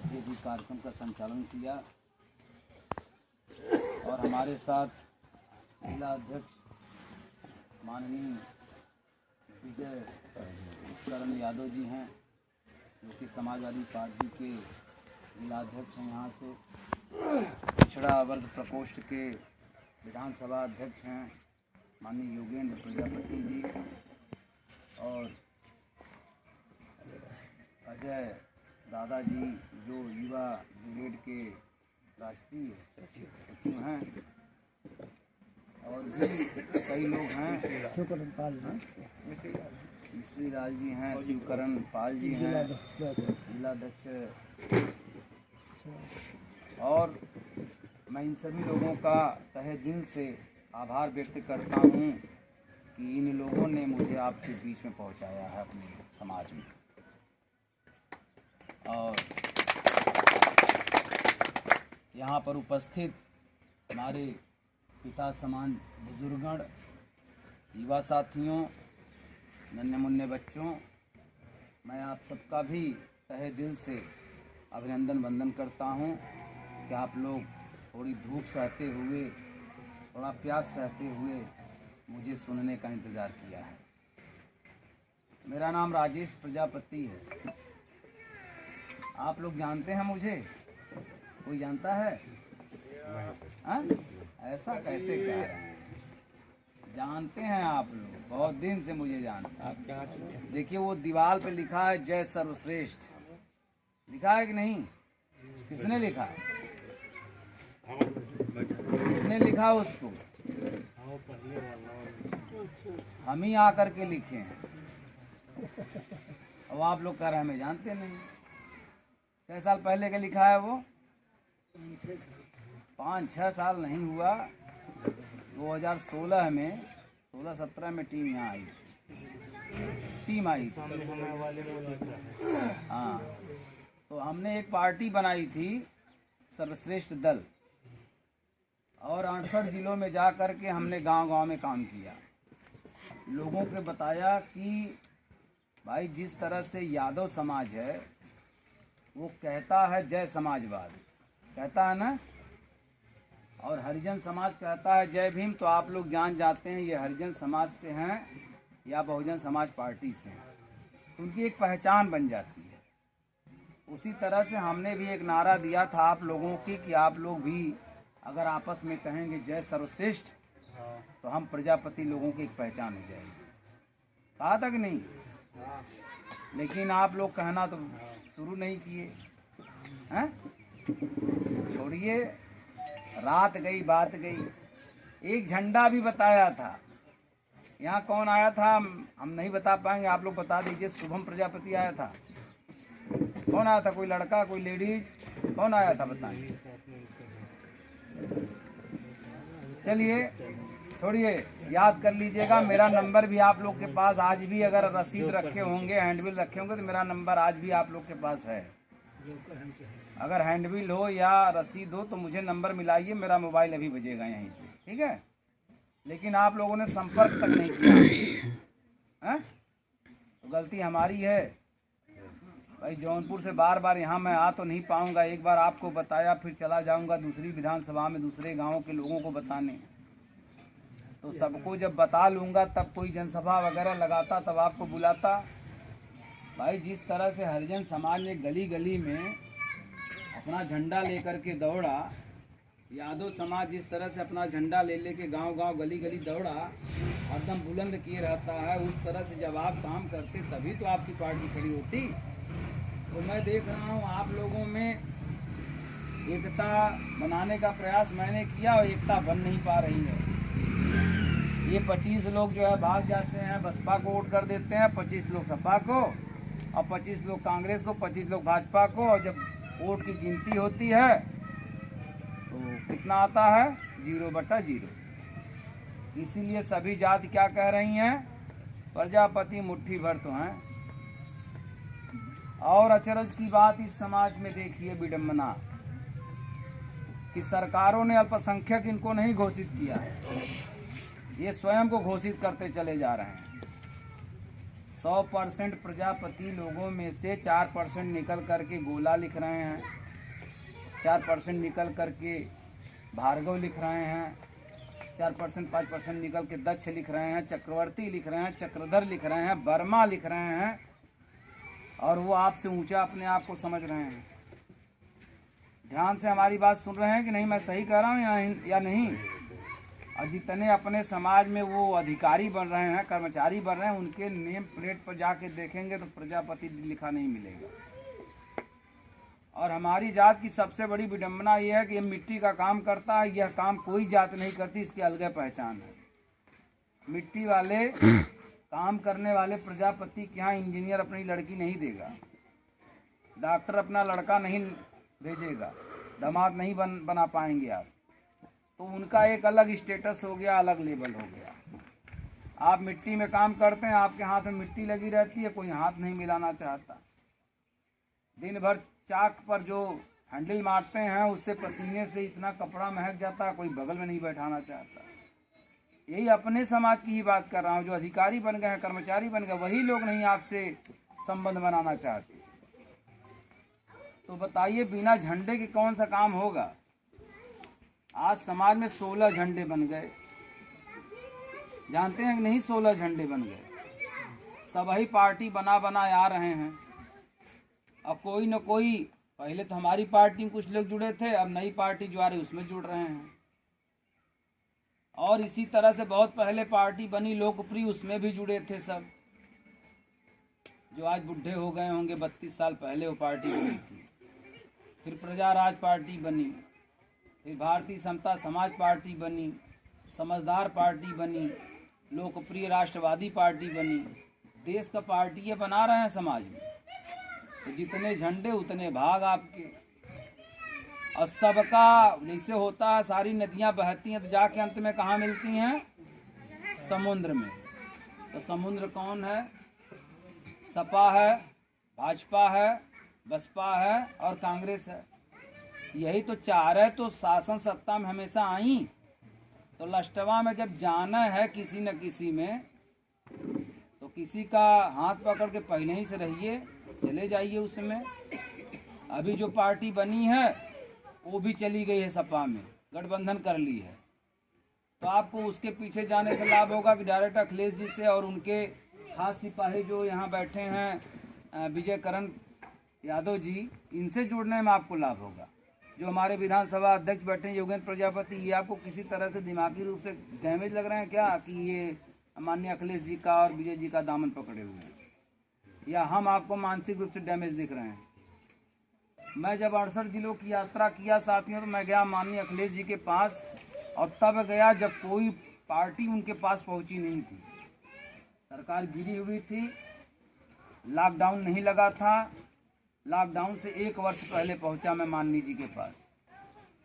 ये भी कार्यक्रम का संचालन किया और हमारे साथ जिला अध्यक्ष माननीय विजय करण यादव जी हैं, जो कि समाजवादी पार्टी के जिला अध्यक्ष हैं। यहाँ से पिछड़ा वर्ग प्रकोष्ठ के विधानसभा अध्यक्ष हैं माननीय योगेंद्र प्रजापति जी और अजय दादाजी जो युवा ब्रिगेड के राष्ट्रीय सचिव हैं, और भी कई लोग हैं। मिश्री लाल जी हैं, शिवकरण पाल जी हैं, जिलाध्यक्ष, और मैं इन सभी लोगों का तहे दिल से आभार व्यक्त करता हूं कि इन लोगों ने मुझे आपके बीच में पहुंचाया है अपने समाज में। और यहाँ पर उपस्थित हमारे पिता समान बुजुर्गण, युवा साथियों, नन्हे मुन्ने बच्चों, मैं आप सबका भी तहे दिल से अभिनंदन वंदन करता हूँ कि आप लोग थोड़ी धूप सहते हुए, थोड़ा प्यास सहते हुए मुझे सुनने का इंतज़ार किया है। मेरा नाम राजेश प्रजापति है। आप लोग जानते हैं मुझे? कोई जानता है? हाँ? ऐसा कैसे कह रहे हैं? जानते हैं आप लोग, बहुत दिन से मुझे जानते हैं। देखिए वो दीवार पे लिखा है जय सर्वश्रेष्ठ, लिखा है कि नहीं? किसने लिखा है? किसने लिखा उसको? हम ही आकर के लिखे हैं। अब आप लोग कह रहे हैं हमें जानते नहीं। 6 साल पहले का लिखा है वो? 5-6 साल नहीं हुआ। 2016 में 16-17 में टीम यहाँ आई थी, टीम आई थी। हाँ, तो हमने एक पार्टी बनाई थी सर्वश्रेष्ठ दल, और 68 जिलों में जा कर के हमने गांव-गांव में काम किया। लोगों को बताया कि भाई जिस तरह से यादव समाज है वो कहता है जय समाजवाद, कहता है ना, और हरिजन समाज कहता है जय भीम, तो आप लोग जान जाते हैं ये हरिजन समाज से हैं या बहुजन समाज पार्टी से हैं, तो उनकी एक पहचान बन जाती है। उसी तरह से हमने भी एक नारा दिया था आप लोगों की कि आप लोग भी अगर आपस में कहेंगे जय सर्वश्रेष्ठ तो हम प्रजापति लोगों की एक पहचान हो जाएगी। कहा था कि नहीं? लेकिन आप लोग कहना तो शुरू नहीं किए हैं। छोड़िए, रात गई बात गई। एक झंडा भी बताया था। यहाँ कौन आया था हम नहीं बता पाएंगे, आप लोग बता दीजिए। शुभम प्रजापति आया था। कौन आया था? कोई लड़का, कोई लेडीज, कौन आया था बताइए? चलिए छोड़िए, याद कर लीजिएगा। मेरा नंबर भी आप लोग के पास आज भी, अगर रसीद रखे होंगे, हैंडबिल रखे होंगे, तो मेरा नंबर आज भी आप लोग के पास है। अगर हैंडबिल हो या रसीद हो तो मुझे नंबर मिलाइए, मेरा मोबाइल अभी बजेगा यहीं पे, ठीक है? लेकिन आप लोगों ने संपर्क तक नहीं किया है, तो गलती हमारी है भाई। जौनपुर से बार बार यहाँ मैं आ तो नहीं पाऊंगा। एक बार आपको बताया, फिर चला जाऊंगा दूसरी विधानसभा में दूसरे गाँव के लोगों को बताने, तो सबको जब बता लूँगा तब कोई जनसभा वगैरह लगाता, तब आपको बुलाता। भाई जिस तरह से हरिजन समाज ने गली गली में अपना झंडा लेकर के दौड़ा, यादव समाज जिस तरह से अपना झंडा ले लेके गांव-गांव गली गली दौड़ा, एकदम बुलंद किए रहता है, उस तरह से जब आप काम करते तभी तो आपकी पार्टी खड़ी होती। तो मैं देख रहा हूँ आप लोगों में एकता बनाने का प्रयास मैंने किया और एकता बन नहीं पा रही है। ये 25 लोग जो है भाग जाते हैं, बसपा को वोट कर देते हैं, 25 लोग सपा को, और 25 लोग कांग्रेस को, 25 लोग भाजपा को, और जब वोट की गिनती होती है तो कितना आता है? 0/0। इसीलिए सभी जाति क्या कह रही हैं? प्रजापति मुट्ठी भर तो हैं। और अचरज की बात इस समाज में देखिए, विडंबना कि सरकारों ने अल्पसंख्यक इनको नहीं घोषित किया है, ये स्वयं को घोषित करते चले जा रहे हैं। 100% प्रजापति लोगों में से 4% निकल करके गोला लिख रहे हैं, 4% निकल करके भार्गव लिख रहे हैं, 4% 5% निकल के दक्ष लिख रहे हैं, चक्रवर्ती लिख रहे हैं, चक्रधर लिख रहे हैं, वर्मा लिख रहे हैं, और वो आपसे ऊंचा अपने आप को समझ रहे हैं। ध्यान से हमारी बात सुन रहे हैं कि नहीं, मैं सही कह रहा हूँ या नहीं? और जितने अपने समाज में वो अधिकारी बन रहे हैं, कर्मचारी बन रहे हैं, उनके नेम प्लेट पर जाके देखेंगे तो प्रजापति लिखा नहीं मिलेगा। और हमारी जात की सबसे बड़ी विडंबना यह है कि ये मिट्टी का काम करता है। यह काम कोई जात नहीं करती, इसकी अलग पहचान है। मिट्टी वाले काम करने वाले प्रजापति के यहाँ इंजीनियर अपनी लड़की नहीं देगा, डॉक्टर अपना लड़का नहीं भेजेगा, दामाद नहीं बना पाएंगे आप। तो उनका एक अलग स्टेटस हो गया, अलग लेवल हो गया। आप मिट्टी में काम करते हैं, आपके हाथ में मिट्टी लगी रहती है, कोई हाथ नहीं मिलाना चाहता। दिन भर चाक पर जो हैंडल मारते हैं उससे पसीने से इतना कपड़ा महक जाता है, कोई बगल में नहीं बैठाना चाहता। यही अपने समाज की ही बात कर रहा हूँ। जो अधिकारी बन गए हैं, कर्मचारी बन गए, वही लोग नहीं आपसे संबंध बनाना चाहते। तो बताइए, बिना झंडे के कौन सा काम होगा? आज समाज में 16 झंडे बन गए, जानते हैं कि नहीं? 16 झंडे बन गए। सब ही पार्टी बना आ रहे हैं। अब कोई न कोई, पहले तो हमारी पार्टी में कुछ लोग जुड़े थे, अब नई पार्टी जो आ रही उसमें जुड़ रहे हैं। और इसी तरह से बहुत पहले पार्टी बनी लोकप्रिय, उसमें भी जुड़े थे सब, जो आज बुढ़े हो गए होंगे। 32 साल पहले वो पार्टी बनी थी। फिर प्रजा राज पार्टी बनी, फिर भारतीय समता समाज पार्टी बनी, समझदार पार्टी बनी, लोकप्रिय राष्ट्रवादी पार्टी बनी। देश का पार्टी ये बना रहे हैं समाज में। तो जितने झंडे उतने भाग आपके। और सबका जैसे होता है, सारी नदियां बहती हैं तो जाके अंत में कहाँ मिलती हैं? समुद्र में। तो समुद्र कौन है? सपा है, भाजपा है, बसपा है और कांग्रेस है। यही तो चार है। तो शासन सत्ता में हमेशा आई, तो लष्टवा में जब जाना है किसी न किसी में, तो किसी का हाथ पकड़ के पहले ही से रहिए, चले जाइए उसमें। अभी जो पार्टी बनी है वो भी चली गई है सपा में, गठबंधन कर ली है। तो आपको उसके पीछे जाने से लाभ होगा कि डायरेक्ट अखिलेश जी से और उनके खास सिपाही जो यहाँ बैठे हैं विजय करण यादव जी, इनसे जुड़ने में आपको लाभ होगा। जो हमारे विधानसभा अध्यक्ष बैठे हैं योगेंद्र प्रजापति, ये आपको किसी तरह से दिमागी रूप से डैमेज लग रहे हैं क्या कि ये माननीय अखिलेश जी का और विजय जी का दामन पकड़े हुए हैं, या हम आपको मानसिक रूप से डैमेज दिख रहे हैं? मैं जब 68 जिलों की यात्रा किया साथियों, तो मैं गया माननीय अखिलेश जी के पास, और तब गया जब कोई पार्टी उनके पास पहुंची नहीं थी। सरकार गिरी हुई थी, लॉकडाउन नहीं लगा था। लॉकडाउन से 1 वर्ष पहले पहुंचा मैं माननीय जी के पास।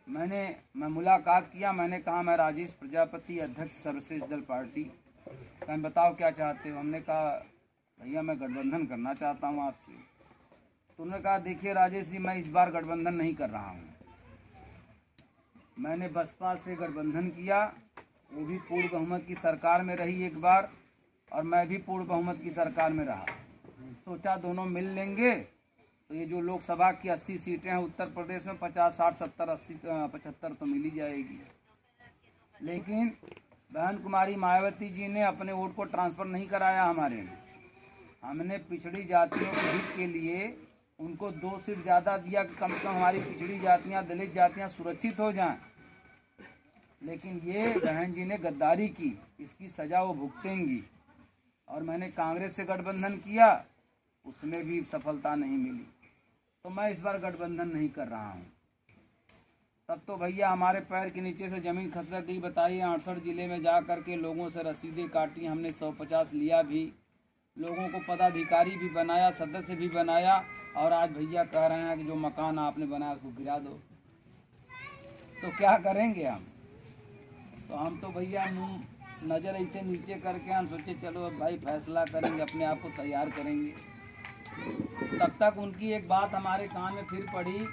मैं मुलाकात किया। मैंने कहा, मैं राजेश प्रजापति, अध्यक्ष सर्वश्रेष्ठ दल पार्टी। कहीं बताओ क्या चाहते हो? हमने कहा, भैया मैं गठबंधन करना चाहता हूँ आपसे। तो उन्होंने कहा, देखिए राजेश जी, मैं इस बार गठबंधन नहीं कर रहा हूँ। मैंने बसपा से गठबंधन किया, वो भी पूर्ण बहुमत की सरकार में रही एक बार, और मैं भी पूर्ण बहुमत की सरकार में रहा। सोचा दोनों मिल लेंगे तो ये जो लोकसभा की 80 सीटें हैं उत्तर प्रदेश में, 50, 60, 70, 80, 75 तो मिल ही जाएगी। लेकिन बहन कुमारी मायावती जी ने अपने वोट को ट्रांसफ़र नहीं कराया हमारे में। हमने पिछड़ी जातियों के हित के लिए उनको 2 सीट ज़्यादा दिया कि कम से कम हमारी पिछड़ी जातियाँ, दलित जातियाँ सुरक्षित हो जाएं। लेकिन ये बहन जी ने गद्दारी की, इसकी सज़ा वो भुगतेंगी। और मैंने कांग्रेस से गठबंधन किया, उसमें भी सफलता नहीं मिली। तो मैं इस बार गठबंधन नहीं कर रहा हूँ। तब तो भैया हमारे पैर के नीचे से ज़मीन खसक गई। बताइए, 68 ज़िले में जा कर के लोगों से रसीदें काटी, हमने 150 लिया भी, लोगों को पदाधिकारी भी बनाया, सदस्य भी बनाया, और आज भैया कह रहे हैं कि जो मकान आपने बनाया उसको गिरा दो। तो क्या करेंगे हम? तो हम तो भैया नज़र ऐसे नीचे करके हम सोचे चलो अब भाई फैसला करेंगे, अपने आप को तैयार करेंगे। तब तक उनकी एक बात हमारे कान में फिर पड़ी,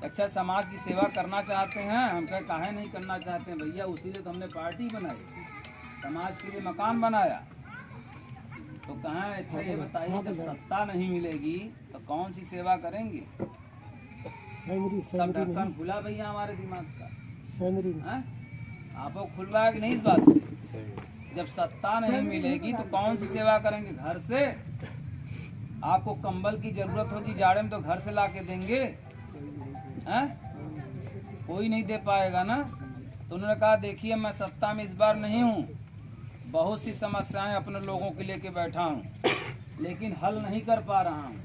अच्छा समाज की सेवा करना चाहते हैं? हम कहे काहे नहीं करना चाहते हैं भैया, उसी लिए तो हमने पार्टी बनाई, समाज के लिए मकान बनाया। तो कहाँ अच्छा ये बताइए, जब सत्ता नहीं मिलेगी तो कौन सी सेवा करेंगे? तब ढक्कन खुला भैया हमारे दिमाग का। आपको खुल रहा है कि नहीं इस बात से? जब सत्ता नहीं मिलेगी तो कौन सी सेवा करेंगे? घर से आपको कंबल की जरूरत होगी जाड़े में तो घर से ला के देंगे? हैं? कोई नहीं दे पाएगा ना। तो उन्होंने कहा देखिए मैं सत्ता में इस बार नहीं हूँ, बहुत सी समस्याएं अपने लोगों के लेके बैठा हूँ, लेकिन हल नहीं कर पा रहा हूँ,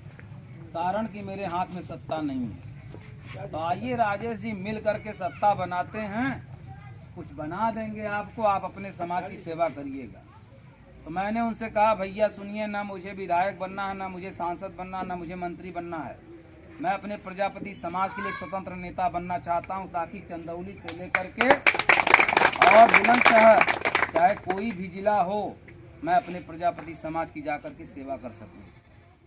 कारण कि मेरे हाथ में सत्ता नहीं है। तो आइए राजेश जी मिल करके सत्ता बनाते हैं, कुछ बना देंगे आपको, आप अपने समाज की सेवा करिएगा। तो मैंने उनसे कहा भैया सुनिए, ना मुझे विधायक बनना है, ना मुझे सांसद बनना है, ना मुझे मंत्री बनना है। मैं अपने प्रजापति समाज के लिए एक स्वतंत्र नेता बनना चाहता हूं, ताकि चंदौली से लेकर के और बुलंदशहर चाहे कोई भी जिला हो, मैं अपने प्रजापति समाज की जाकर के सेवा कर सकूं।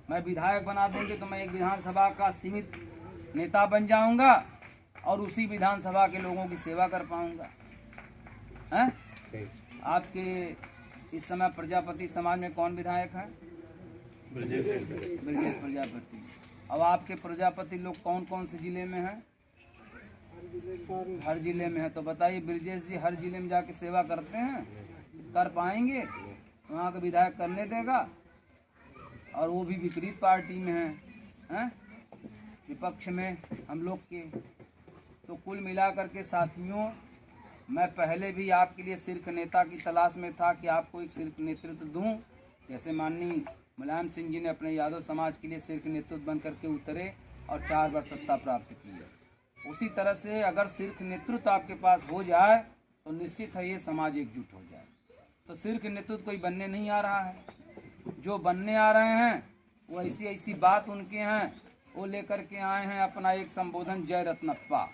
मैं विधायक बना देंगे तो मैं एक विधानसभा का सीमित नेता बन जाऊंगा और उसी विधानसभा के लोगों की सेवा कर पाऊंगा। हैं? आपके इस समय प्रजापति समाज में कौन विधायक है? ब्रजेश प्रजापति। अब आपके प्रजापति लोग कौन कौन से जिले में हैं? हर जिले में है। तो बताइए ब्रजेश जी हर जिले में जाके सेवा करते हैं? कर पाएंगे? वहाँ का विधायक करने देगा? और वो भी विपरीत पार्टी में है, विपक्ष में हम लोग के। तो कुल मिलाकर के साथियों, मैं पहले भी आपके लिए सिर्फ नेता की तलाश में था कि आपको एक सिर्फ नेतृत्व दूं, जैसे माननीय मुलायम सिंह जी ने अपने यादव समाज के लिए सिर्फ नेतृत्व बन करके उतरे और 4 बार सत्ता प्राप्त की है। उसी तरह से अगर सिर्फ नेतृत्व आपके पास हो जाए तो निश्चित है ये समाज एकजुट हो जाए। तो सिर्फ नेतृत्व कोई बनने नहीं आ रहा है, जो बनने आ रहे हैं वो ऐसी ऐसी बात उनके हैं, वो लेकर के आए हैं अपना एक संबोधन जय रत्नप्पा।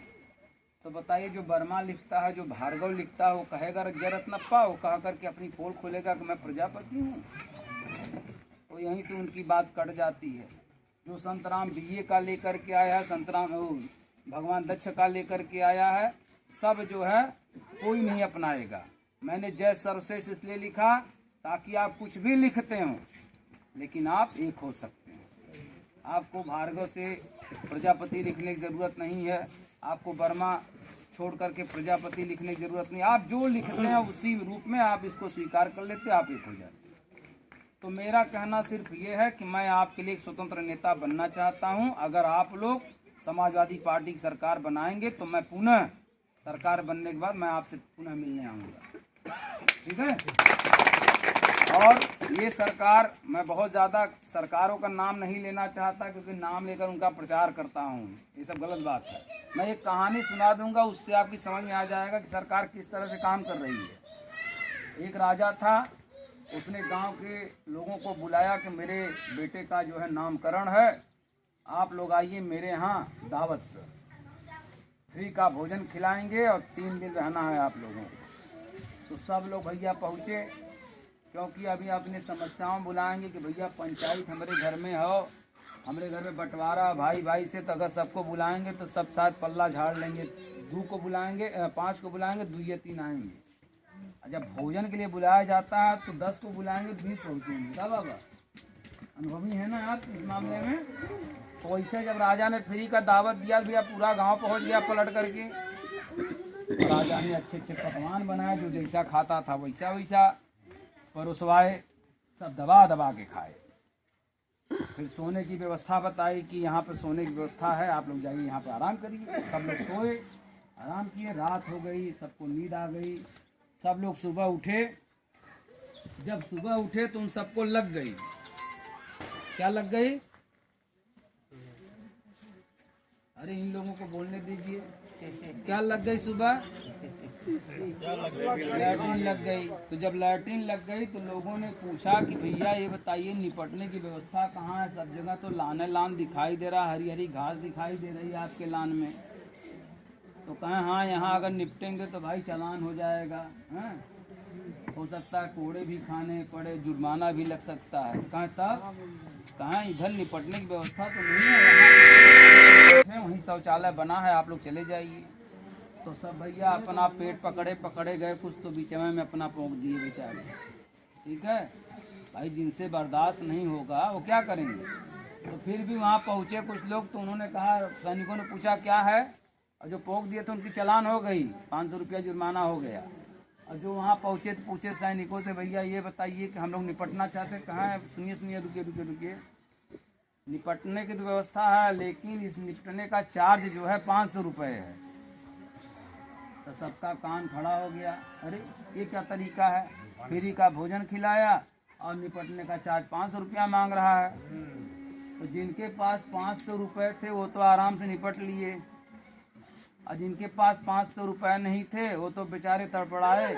तो बताइए जो वर्मा लिखता है, जो भार्गव लिखता है, वो कहेगा जय रत्नप्पा, वो कह करके अपनी पोल खोलेगा कि मैं प्रजापति हूँ? तो यहीं से उनकी बात कट जाती है। जो संतराम बीए का लेकर के आया है, संतराम भगवान दक्ष का लेकर के आया है, सब जो है कोई नहीं अपनाएगा। मैंने जय सर्वश्रेष्ठ इसलिए लिखा ताकि आप कुछ भी लिखते हो लेकिन आप एक हो सकते हैं। आपको भार्गव से प्रजापति लिखने की ज़रूरत नहीं है, आपको वर्मा छोड़ करके प्रजापति लिखने की ज़रूरत नहीं। आप जो लिखते हैं उसी रूप में आप इसको स्वीकार कर लेते, आप एक हो जाते। तो मेरा कहना सिर्फ ये है कि मैं आपके लिए एक स्वतंत्र नेता बनना चाहता हूं। अगर आप लोग समाजवादी पार्टी की सरकार बनाएंगे तो मैं पुनः सरकार बनने के बाद मैं आपसे पुनः मिलने आऊँगा, ठीक है? और ये सरकार, मैं बहुत ज़्यादा सरकारों का नाम नहीं लेना चाहता क्योंकि नाम लेकर उनका प्रचार करता हूँ, ये सब गलत बात है। मैं एक कहानी सुना दूंगा, उससे आपकी समझ में आ जाएगा कि सरकार किस तरह से काम कर रही है। एक राजा था, उसने गांव के लोगों को बुलाया कि मेरे बेटे का जो है नामकरण है, आप लोग आइए मेरे यहाँ दावत, फ्री का भोजन खिलाएंगे और 3 दिन रहना है आप लोगों को। तो सब लोग भैया पहुँचे, क्योंकि अभी अपनी समस्याओं बुलाएंगे कि भैया पंचायत हमारे घर में हो, हमारे घर में बंटवारा भाई भाई से, तो अगर सबको बुलाएंगे तो सब साथ पल्ला झाड़ लेंगे। 2 को बुलाएंगे, 5 को बुलाएंगे, 2 या 3 आएंगे। जब भोजन के लिए बुलाया जाता है तो 10 को बुलाएंगे, 20 पहुँचेंगे। क्या बाबा अनुभवी है ना आप इस मामले में? तो वैसे जब राजा ने फ्री का दावत दिया भैया पूरा गांव पहुंच गया पलट करके। राजा ने अच्छे अच्छे पकवान बनाए, जो जैसा खाता था वैसा वैसा परोसवाए, सब दबा दबा के खाए। फिर सोने की व्यवस्था बताई कि यहाँ पर सोने की व्यवस्था है, आप लोग जाइए यहाँ पर आराम करिए। सब लोग सोए, आराम किए, रात हो गई, सबको नींद आ गई। सब लोग सुबह उठे, जब सुबह उठे तो उन सबको लग गई, क्या लग गई? अरे इन लोगों को बोलने दीजिए, क्या लग गई? सुबह लैट्रिन लग गई। तो जब लैट्रिन लग गई तो लोगों ने पूछा कि भैया ये बताइए निपटने की व्यवस्था कहाँ है? सब जगह तो लान दिखाई दे रहा, हरी हरी घास दिखाई दे रही है आपके लान में। तो कहें हाँ यहाँ अगर निपटेंगे तो भाई चालान हो जाएगा, हैं? हो सकता है कोड़े भी खाने पड़े, जुर्माना भी लग सकता है। कहें तब? कहें इधर निपटने की व्यवस्था तो नहीं है, वहीं शौचालय बना है, आप लोग चले जाइए। तो सब भैया अपना पेट पकड़े गए, कुछ तो बीच में अपना पोंक दिए बेचारे, ठीक है? भाई जिनसे बर्दाश्त नहीं होगा वो क्या करेंगे। तो फिर भी वहाँ पहुँचे कुछ लोग, तो उन्होंने कहा, सैनिकों ने पूछा क्या है, और जो पोंख दिए थे उनकी चालान हो गई, 500 रुपया जुर्माना हो गया। और जो वहाँ पहुँचे तो पूछे सैनिकों से, भैया ये बताइए कि हम लोग निपटना चाहते हैं। कहाँ है, सुनिए सुनिए, रुकिए रुकिए रुकिए, निपटने की तो व्यवस्था है, लेकिन इस निपटने का चार्ज जो है 500 रुपये है। तो सबका कान खड़ा हो गया, अरे ये क्या तरीका है, फ्री का भोजन खिलाया और निपटने का चार्ज 500 रुपया मांग रहा है। तो जिनके पास 500 रुपये थे वो तो आराम से निपट लिए, और जिनके पास 500 रुपये नहीं थे वो तो बेचारे तड़पड़ाए,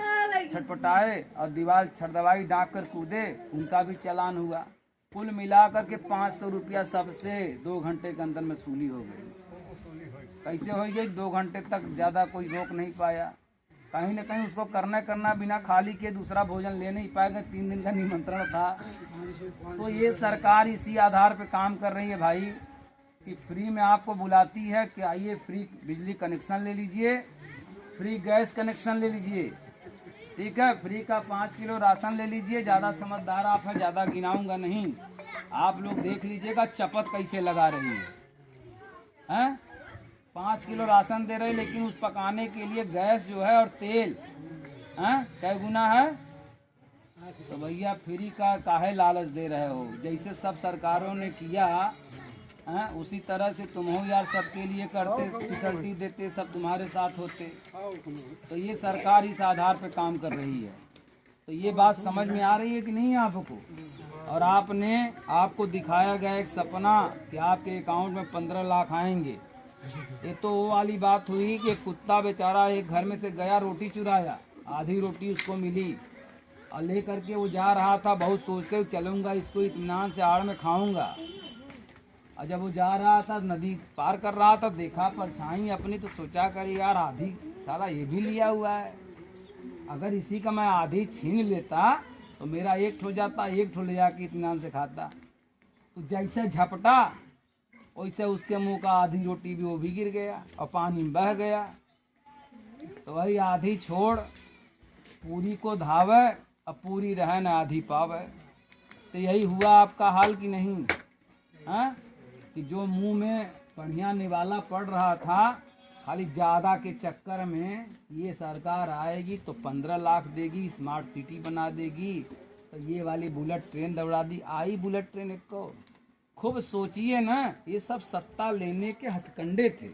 छटपटाए और दीवार छरदवाई डाक कर कूदे, उनका भी चालान हुआ। कुल मिलाकर के 500 रुपया सबसे 2 घंटे के अंदर में वसूली हो गई। कैसे हो गई? 2 घंटे तक ज़्यादा कोई रोक नहीं पाया। कहीं न कहीं उसको करना बिना खाली के दूसरा भोजन ले नहीं पाएगा, 3 दिन का निमंत्रण था। तो ये सरकार इसी आधार पे काम कर रही है भाई, कि फ्री में आपको बुलाती है कि आइए फ्री बिजली कनेक्शन ले लीजिए, फ्री गैस कनेक्शन ले लीजिए, ठीक है, फ्री का 5 किलो राशन ले लीजिए। ज़्यादा समझदार आप हैं, ज़्यादा गिनाऊंगा नहीं, आप लोग देख लीजिएगा चपत कैसे लगा रही है। 5 किलो राशन दे रहे, लेकिन उस पकाने के लिए गैस जो है और तेल क्या गुना है। तो भैया फ्री का काहे लालच दे रहे हो? जैसे सब सरकारों ने किया उसी तरह से तुम हो यार, सबके लिए करते, फैसिलिटी देते, सब तुम्हारे साथ होते। तो ये सरकार इस आधार पे काम कर रही है। तो ये बात समझ में आ रही है कि नहीं आपको? और आपको दिखाया गया एक सपना कि आपके अकाउंट में 15 लाख आएंगे। ये तो वो वाली बात हुई कि कुत्ता बेचारा एक घर में से गया, रोटी चुराया, आधी रोटी उसको मिली और ले करके वो जा रहा था, बहुत सोचते चलूँगा इसको इत्मीनान से आड़ में खाऊंगा। और जब वो जा रहा था, नदी पार कर रहा था, देखा परछाई अपनी, तो सोचा कर यार आधी साला ये भी लिया हुआ है, अगर इसी का मैं आधी छीन लेता तो मेरा एक ठो जाता, एक ठो ले जाके इत्मीनान से खाता। तो जैसे झपटा वैसे उसके मुंह का आधी रोटी भी वो भी गिर गया और पानी में बह गया। तो वही आधी छोड़ पूरी को धावे, अब पूरी रहे न आधी पावे। तो यही हुआ आपका हाल कि नहीं? कि जो मुंह में बढ़िया निवाला पड़ रहा था, खाली ज़्यादा के चक्कर में ये सरकार आएगी तो 15 लाख देगी, स्मार्ट सिटी बना देगी, तो ये वाली बुलेट ट्रेन दौड़ा दी। आई बुलेट ट्रेन एक को, खूब सोचिए ना, ये सब सत्ता लेने के हथकंडे थे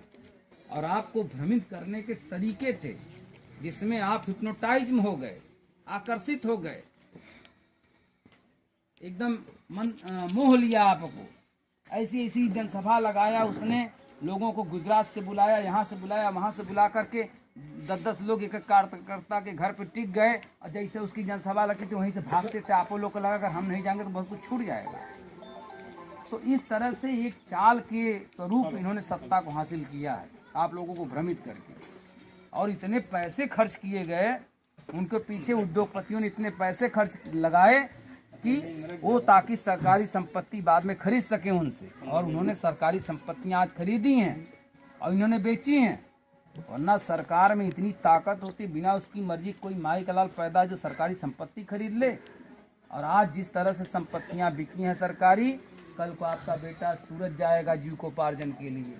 और आपको भ्रमित करने के तरीके थे, जिसमें आप हिप्नोटाइज हो गए, आकर्षित हो गए, एकदम मन मोह लिया आपको। ऐसी ऐसी जनसभा लगाया उसने, लोगों को गुजरात से बुलाया, यहाँ से बुलाया, वहाँ से बुला करके 10-10 लोग एक कार्यकर्ता के घर पे टिक गए, और जैसे उसकी जनसभा लगी थी वहीं से भागते थे। आप लोग को लगा अगर हम नहीं जाएंगे तो बहुत कुछ छूट जाएगा। तो इस तरह से एक चाल के स्वरूप इन्होंने सत्ता को हासिल किया है, आप लोगों को भ्रमित करके। और इतने पैसे खर्च किए गए उनके पीछे, उद्योगपतियों ने इतने पैसे खर्च लगाए कि वो ताकि सरकारी संपत्ति बाद में खरीद सके उनसे, और उन्होंने सरकारी संपत्तियां आज खरीदी हैं और इन्होंने बेची हैं। वरना सरकार में इतनी ताकत होती, बिना उसकी मर्जी कोई माई का लाल पैदा जो सरकारी संपत्ति खरीद ले। और आज जिस तरह से संपत्तियां बिकी हैं सरकारी, कल को आपका बेटा सूरत जाएगा जीविकोपार्जन के लिए,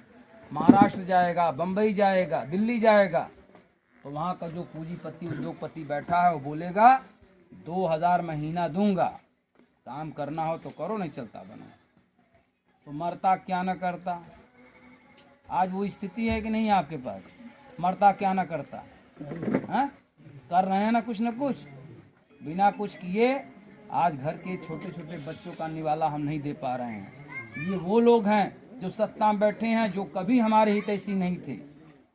महाराष्ट्र जाएगा, बम्बई जाएगा, दिल्ली जाएगा, तो वहाँ का जो पूंजीपति उद्योगपति बैठा है वो बोलेगा 2000 महीना दूंगा, काम करना हो तो करो, नहीं चलता बनो। तो मरता क्या न करता। आज वो स्थिति है कि नहीं आपके पास? मरता क्या न करता है? कर रहे हैं ना कुछ न कुछ, बिना कुछ किए आज घर के छोटे छोटे बच्चों का निवाला हम नहीं दे पा रहे हैं। ये वो लोग हैं जो सत्ता में बैठे हैं, जो कभी हमारे हितैषी नहीं थे।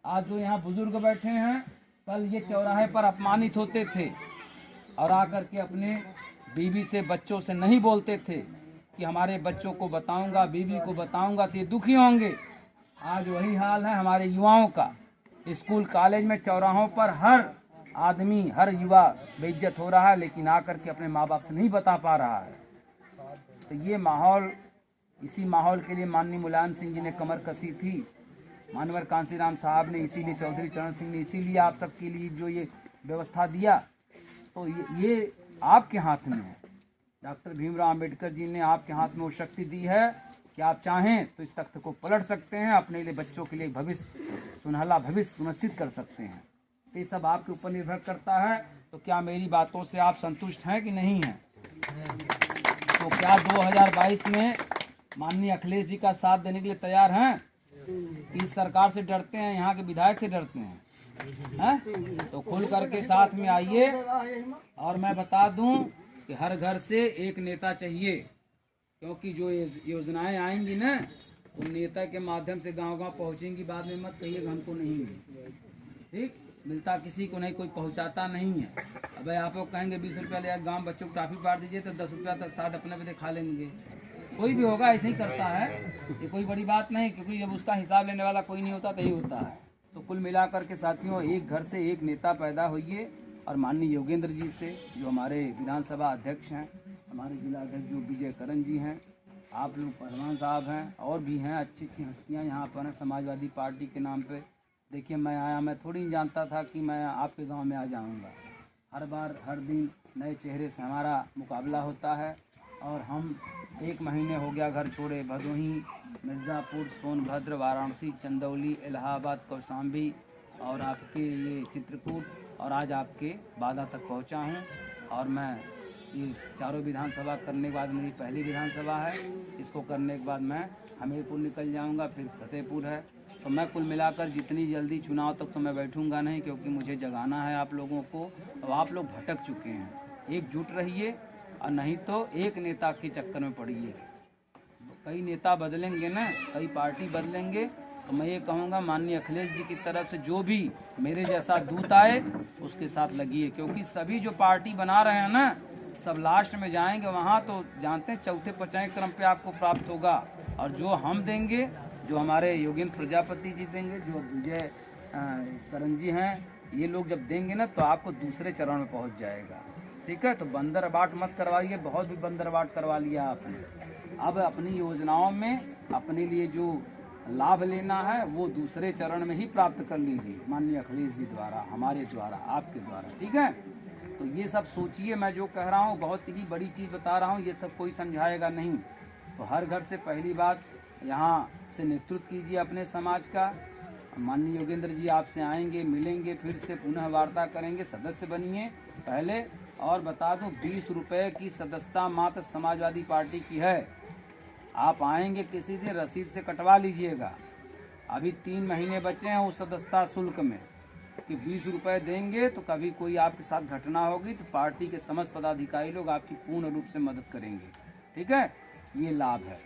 आज जो यहाँ बुजुर्ग बैठे हैं, कल ये चौराहे पर अपमानित होते थे और आकर के अपने बीवी से, बच्चों से नहीं बोलते थे कि हमारे बच्चों को बताऊंगा, बीवी को बताऊंगा तो ये दुखी होंगे। आज वही हाल है हमारे युवाओं का। स्कूल कॉलेज में, चौराहों पर हर आदमी, हर युवा बेइज्जत हो रहा है, लेकिन आकर के अपने माँ बाप से नहीं बता पा रहा है। तो ये माहौल, इसी माहौल के लिए माननीय मुलायम सिंह जी ने कमर कसी थी, मानवर कांसीराम साहब ने, इसीलिए चौधरी चरण सिंह ने, इसीलिए आप सबके लिए जो ये व्यवस्था दिया। तो ये आपके हाथ में है, डॉक्टर भीमराव अंबेडकर जी ने आपके हाथ में वो शक्ति दी है कि आप चाहें तो इस तख्त को पलट सकते हैं, अपने लिए, बच्चों के लिए भविष्य, सुनहला भविष्य सुनिश्चित कर सकते हैं। तो ये सब आपके ऊपर निर्भर करता है। तो क्या मेरी बातों से आप संतुष्ट हैं कि नहीं हैं? तो क्या 2022 में माननीय अखिलेश जी का साथ देने के लिए तैयार हैं? इस सरकार से डरते हैं, यहाँ के विधायक से डरते हैं? तो खुल करके साथ में आइए। और मैं बता दूं कि हर घर से एक नेता चाहिए, क्योंकि जो योजनाएं आएंगी ना, उन नेता के माध्यम से गांव-गांव पहुंचेंगी। बाद में मत कहिएगा हमको नहीं मिली। ठीक, मिलता किसी को नहीं, कोई पहुंचाता नहीं है। अब आप लोग कहेंगे 20 रुपया ले गाँव बच्चों को टॉफी पार दीजिए, तो 10 रुपया तक साथ अपने पे खा लेंगे। कोई भी होगा ऐसे ही करता है, ये कोई बड़ी बात नहीं, क्योंकि जब उसका हिसाब लेने वाला कोई नहीं होता तो यही होता है। तो कुल मिलाकर के साथियों, एक घर से एक नेता पैदा होइए। और माननीय योगेंद्र जी से, जो हमारे विधानसभा अध्यक्ष हैं, हमारे जिला अध्यक्ष जो विजय करण जी हैं, आप लोग पहलवान साहब हैं, और भी हैं अच्छी अच्छी हस्तियाँ यहाँ पर हैं समाजवादी पार्टी के नाम पे। देखिए मैं आया, मैं थोड़ी नहीं जानता था कि मैं आपके गांव में आ जाऊंगा। हर बार हर दिन नए चेहरे से हमारा मुकाबला होता है। और हम 1 महीने हो गया घर छोड़े, भदोही, मिर्ज़ापुर, सोनभद्र, वाराणसी, चंदौली, इलाहाबाद, कौशाम्बी और आपके ये चित्रकूट, और आज आपके बादा तक पहुंचा हूं। और मैं ये चारों विधानसभा करने के बाद मेरी पहली विधानसभा है। इसको करने के बाद मैं हमीरपुर निकल जाऊंगा, फिर फतेहपुर है। तो मैं कुल मिलाकर जितनी जल्दी चुनाव तक तो मैं बैठूंगा नहीं, क्योंकि मुझे जगाना है आप लोगों को। अब आप लोग भटक चुके हैं, एकजुट रहिए, और नहीं तो एक नेता के चक्कर में पड़िए। कई नेता बदलेंगे ना, कई पार्टी बदलेंगे। तो मैं ये कहूँगा माननीय अखिलेश जी की तरफ से जो भी मेरे जैसा दूत आए उसके साथ लगिए, क्योंकि सभी जो पार्टी बना रहे हैं ना, सब लास्ट में जाएंगे वहाँ तो जानते हैं चौथे पांचवें क्रम पे आपको प्राप्त होगा। और जो हम देंगे, जो हमारे योगेंद्र प्रजापति जी देंगे, जो विजय करण जी हैं, ये लोग जब देंगे ना तो आपको दूसरे चरण में पहुँच जाएगा। ठीक है, तो बंदर बाट मत करवाइए, बहुत भी बंदर बाट करवा लिया आपने। अब अपनी योजनाओं में अपने लिए जो लाभ लेना है वो दूसरे चरण में ही प्राप्त कर लीजिए, माननीय अखिलेश जी द्वारा, हमारे द्वारा, आपके द्वारा। ठीक है, तो ये सब सोचिए। मैं जो कह रहा हूँ बहुत ही बड़ी चीज़ बता रहा हूँ, ये सब कोई समझाएगा नहीं। तो हर घर से पहली बात, यहाँ से नेतृत्व कीजिए अपने समाज का। माननीय योगेंद्र जी आपसे आएंगे, मिलेंगे, फिर से पुनः वार्ता करेंगे, सदस्य बनिए पहले। और बता दूं 20 रुपये की सदस्यता मात्र समाजवादी पार्टी की है। आप आएंगे किसी दिन, रसीद से कटवा लीजिएगा। अभी 3 महीने बचे हैं उस सदस्यता शुल्क में, कि 20 रुपये देंगे तो कभी कोई आपके साथ घटना होगी तो पार्टी के समस्त पदाधिकारी लोग आपकी पूर्ण रूप से मदद करेंगे। ठीक है, ये लाभ है।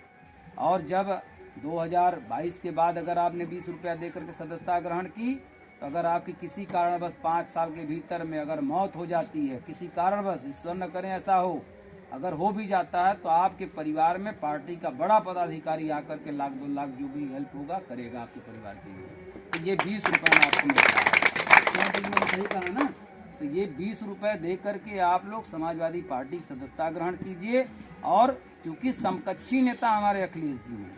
और जब 2022 के बाद अगर आपने 20 रुपया देकर के सदस्यता ग्रहण की, तो अगर आपकी किसी कारणवश 5 साल के भीतर में अगर मौत हो जाती है, किसी कारणवश, ईश्वर न करें ऐसा हो, अगर हो भी जाता है, तो आपके परिवार में पार्टी का बड़ा पदाधिकारी आकर के 1 लाख 2 लाख जो भी हेल्प होगा करेगा आपके परिवार के लिए। तो ये 20 रुपये में आपको मिलता है, मैंने सही कहा ना। तो ये 20 रुपये दे करके आप लोग समाजवादी पार्टी की सदस्यता ग्रहण कीजिए। और क्योंकि समकक्षी नेता हमारे अखिलेश जी हैं,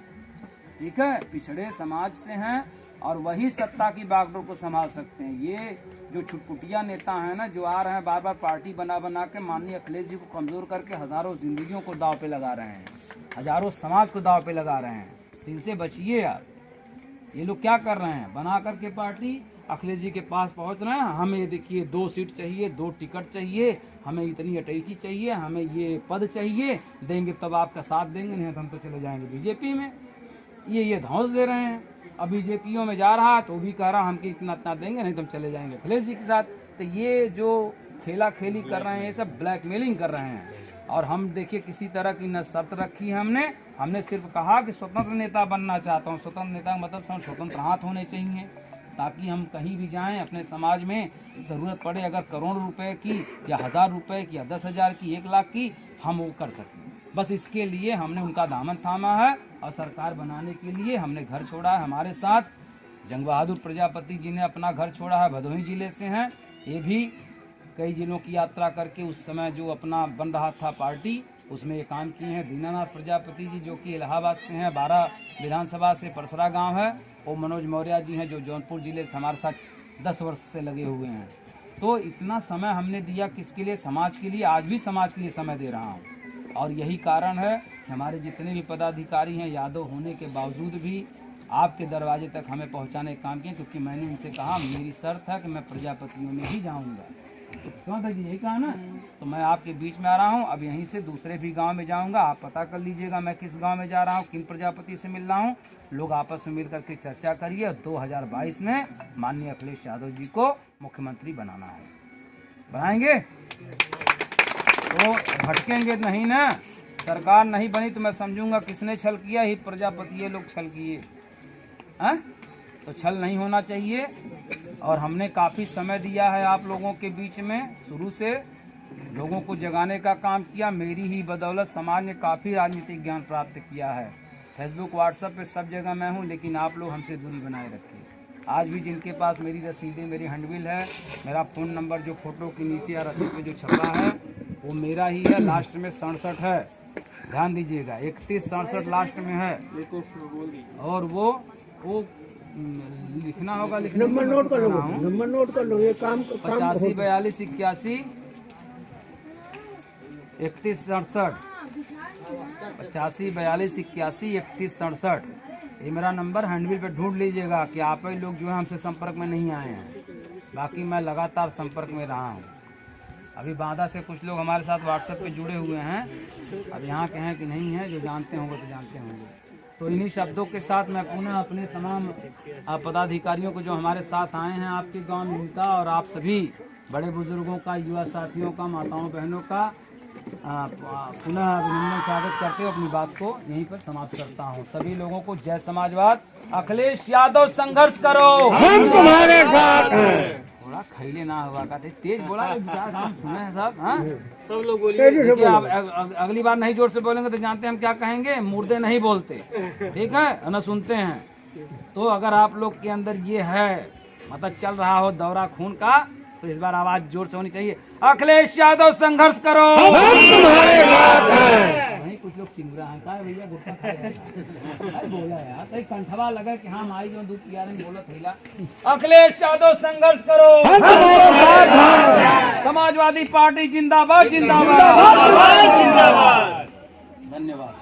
ठीक है, पिछड़े समाज से हैं, और वही सत्ता की बागडोर को संभाल सकते हैं। ये जो छुटपुटिया नेता हैं ना, जो आ रहे हैं बार बार पार्टी बना बना के माननीय अखिलेश जी को कमजोर करके हजारों जिंदगियों को दाव पे लगा रहे हैं, हजारों समाज को दाव पे लगा रहे हैं। तो इनसे बचिए यार। ये लोग क्या कर रहे हैं, बना करके पार्टी अखिलेश जी के पास पहुंच रहे हैं। हमें ये देखिए 2 सीट चाहिए, 2 टिकट चाहिए, हमें इतनी अटैची चाहिए, हमें ये पद चाहिए, देंगे तब आपका साथ देंगे, नहीं तो हम तो चले जाएंगे बीजेपी में। ये धौंस दे रहे हैं। अब बीजेपीओ में जा रहा तो भी कह रहा हम कि इतना देंगे, नहीं तो हम चले जाएंगे अखिलेश जी के साथ। तो ये जो खेला खेली कर रहे हैं, ये सब ब्लैकमेलिंग कर रहे हैं। और हम देखिए किसी तरह की न शर्त रखी है हमने सिर्फ कहा कि स्वतंत्र नेता बनना चाहता हूँ। स्वतंत्र नेता का मतलब स्वतंत्र हाथ होने चाहिए, ताकि हम कहीं भी जाएं, अपने समाज में ज़रूरत पड़े अगर करोड़ों रुपए की या 1000 रुपये की या 10,000 की 1 लाख की, हम वो कर सकें। बस इसके लिए हमने उनका दामन थामा है, और सरकार बनाने के लिए हमने घर छोड़ा है। हमारे साथ जंग बहादुर प्रजापति जी ने अपना घर छोड़ा है, भदोही जिले से हैं। ये भी कई जिलों की यात्रा करके उस समय जो अपना बन रहा था पार्टी, उसमें ये काम किए हैं। दीनानाथ प्रजापति जी जो कि इलाहाबाद से हैं, 12 विधानसभा से परसरा गांव है। और मनोज मौर्य जी हैं जो जौनपुर जिले से हमारे साथ 10 वर्ष से लगे हुए हैं। तो इतना समय हमने दिया किसके लिए, समाज के लिए। आज भी समाज के लिए समय दे रहा हूँ। और यही कारण है कि हमारे जितने भी पदाधिकारी हैं यादव होने के बावजूद भी आपके दरवाजे तक हमें पहुंचाने का काम किया, क्योंकि मैंने इनसे कहा मेरी शर्त है कि मैं प्रजापतियों में ही जाऊंगा। तो क्यों था जी, यही कहा ना। तो मैं आपके बीच में आ रहा हूं, अब यहीं से दूसरे भी गांव में जाऊंगा। आप पता कर लीजिएगा मैं किस गांव में जा रहा हूं, किन प्रजापति से मिल रहा हूं। लोग आपस में मिल करके चर्चा करिए। 2022 में माननीय अखिलेश यादव जी को मुख्यमंत्री बनाना है। बनाएंगे तो भटकेंगे नहीं ना। सरकार नहीं बनी तो मैं समझूंगा किसने छल किया, ही प्रजापति ये लोग छल किए हैं। तो छल नहीं होना चाहिए। और हमने काफ़ी समय दिया है आप लोगों के बीच में, शुरू से लोगों को जगाने का काम किया। मेरी ही बदौलत समाज ने काफ़ी राजनीतिक ज्ञान प्राप्त किया है। फेसबुक व्हाट्सएप पे सब जगह मैं हूँ, लेकिन आप लोग हमसे दूरी बनाए रखिए। आज भी जिनके पास मेरी रसीदें, मेरी हैंडबिल है, मेरा फ़ोन नंबर जो फ़ोटो के नीचे या रसीद पे जो छपा है वो मेरा ही है। लास्ट में 67 है, ध्यान दीजिएगा। 3167 लास्ट में है। और वो लिखना होगा, नंबर नोट कर लो, नंबर नोट कर लो। ये काम 85 42 81 31 67 85 42 81 31 67 ये मेरा नंबर हैंडबिल पे ढूंढ लीजिएगा कि आप ही लोग जो है हमसे संपर्क में नहीं आए हैं। बाकी मैं लगातार संपर्क में रहा हूँ। अभी बांदा से कुछ लोग हमारे साथ व्हाट्सएप पे जुड़े हुए हैं, अब यहाँ के हैं कि नहीं हैं, जो जानते होंगे तो जानते होंगे। तो इन्हीं शब्दों के साथ मैं पुनः अपने तमाम पदाधिकारियों को जो हमारे साथ आए हैं आपके गांव में, उनका और आप सभी बड़े बुजुर्गों का, युवा साथियों का, माताओं बहनों का पुनः अभिनंदन स्वागत करते हुए अपनी बात को यहीं पर समाप्त करता हूं। सभी लोगों को जय समाजवाद। अखिलेश यादव संघर्ष करो, हम तुम्हारे साथ हैं। थोड़ा खैले ना हुआ का तेज बोला हम सुने हैं साहब। हाँ सब लोग बोलिए। आप अगली बार नहीं जोर से बोलेंगे तो जानते हैं हम क्या कहेंगे, मुर्दे नहीं बोलते, ठीक है ना, सुनते हैं। तो अगर आप लोग के अंदर ये है, मतलब चल रहा हो दौरा खून का, तो इस बार आवाज जोर से होनी चाहिए। अखिलेश यादव संघर्ष करो, हम तुम्हारे साथ हैं। वहीं कुछ लोग चिंगरा है का भैया गुस्सा खा जाएगा। बोला यार कहीं कंठवा लगा कि हाँ माई जो दूध पिया रही बोला थैला। अखिलेश यादव संघर्ष करो, हम तुम्हारे साथ हैं। समाजवादी पार्टी जिंदाबाद जिंदाबाद जिंदाबाद। धन्यवाद।